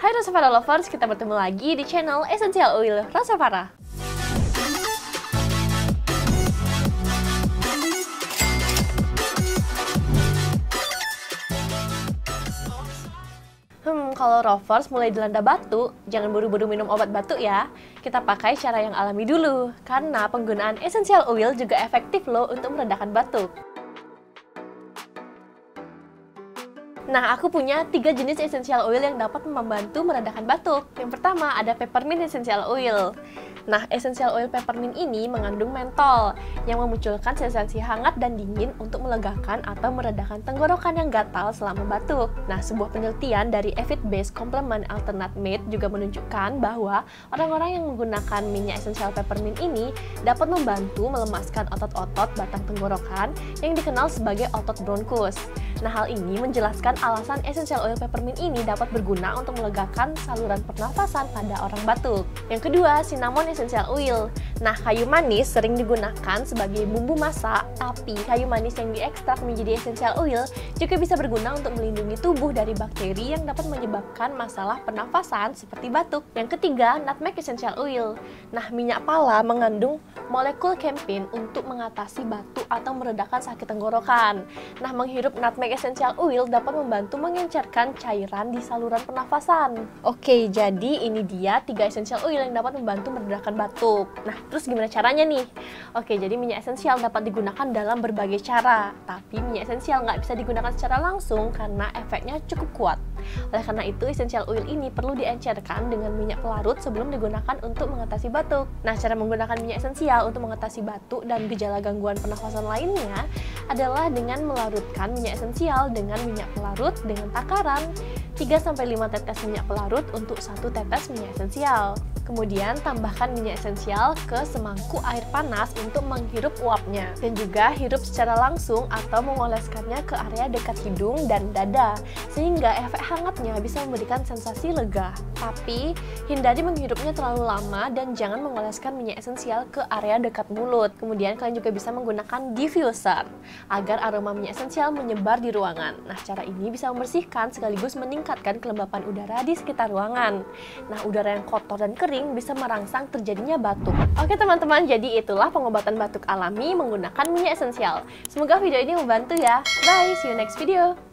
Hai Rosavara Lovers, kita bertemu lagi di channel Essential Oil Rosavara. Kalau Rovers mulai dilanda batuk, jangan buru-buru minum obat batuk ya. Kita pakai cara yang alami dulu, karena penggunaan essential oil juga efektif loh untuk meredakan batuk. Nah, aku punya 3 jenis essential oil yang dapat membantu meredakan batuk. Yang pertama ada peppermint essential oil. Nah, essential oil peppermint ini mengandung mentol yang memunculkan sensasi hangat dan dingin untuk melegakan atau meredakan tenggorokan yang gatal selama batuk. Nah, sebuah penelitian dari Evid Based Complement Alternate Med juga menunjukkan bahwa orang-orang yang menggunakan minyak essential peppermint ini dapat membantu melemaskan otot-otot batang tenggorokan yang dikenal sebagai otot bronkus. Nah, hal ini menjelaskan alasan essential oil peppermint ini dapat berguna untuk melegakan saluran pernafasan pada orang batuk. Yang kedua, cinnamon essential oil. Nah, kayu manis sering digunakan sebagai bumbu masak, tapi kayu manis yang diekstrak menjadi essential oil juga bisa berguna untuk melindungi tubuh dari bakteri yang dapat menyebabkan masalah pernafasan seperti batuk. Yang ketiga, nutmeg essential oil. Nah, minyak pala mengandung molekul campin untuk mengatasi batuk atau meredakan sakit tenggorokan. Nah, menghirup nutmeg essential oil dapat membantu mengencerkan cairan di saluran pernafasan. Oke, jadi ini dia 3 essential oil yang dapat membantu meredakan batuk. Nah, terus gimana caranya nih? Oke, jadi minyak esensial dapat digunakan dalam berbagai cara, tapi minyak esensial nggak bisa digunakan secara langsung karena efeknya cukup kuat. Oleh karena itu, essential oil ini perlu diencerkan dengan minyak pelarut sebelum digunakan untuk mengatasi batuk. Nah, cara menggunakan minyak esensial untuk mengatasi batuk dan gejala gangguan pernafasan lainnya adalah dengan melarutkan minyak esensial dengan minyak pelarut dengan takaran 3-5 tetes minyak pelarut untuk 1 tetes minyak esensial. Kemudian tambahkan minyak esensial ke semangkuk air panas untuk menghirup uapnya. Dan juga hirup secara langsung atau mengoleskannya ke area dekat hidung dan dada, sehingga efek hangatnya bisa memberikan sensasi lega. Tapi, hindari menghirupnya terlalu lama dan jangan mengoleskan minyak esensial ke area dekat mulut. Kemudian kalian juga bisa menggunakan diffuser agar aroma minyak esensial menyebar di ruangan. Nah, cara ini bisa membersihkan sekaligus meningkatkan kelembapan udara di sekitar ruangan. Nah, udara yang kotor dan kering bisa merangsang terjadinya batuk. Oke teman-teman, jadi itulah pengobatan batuk alami menggunakan minyak esensial. Semoga video ini membantu ya. Bye, see you next video.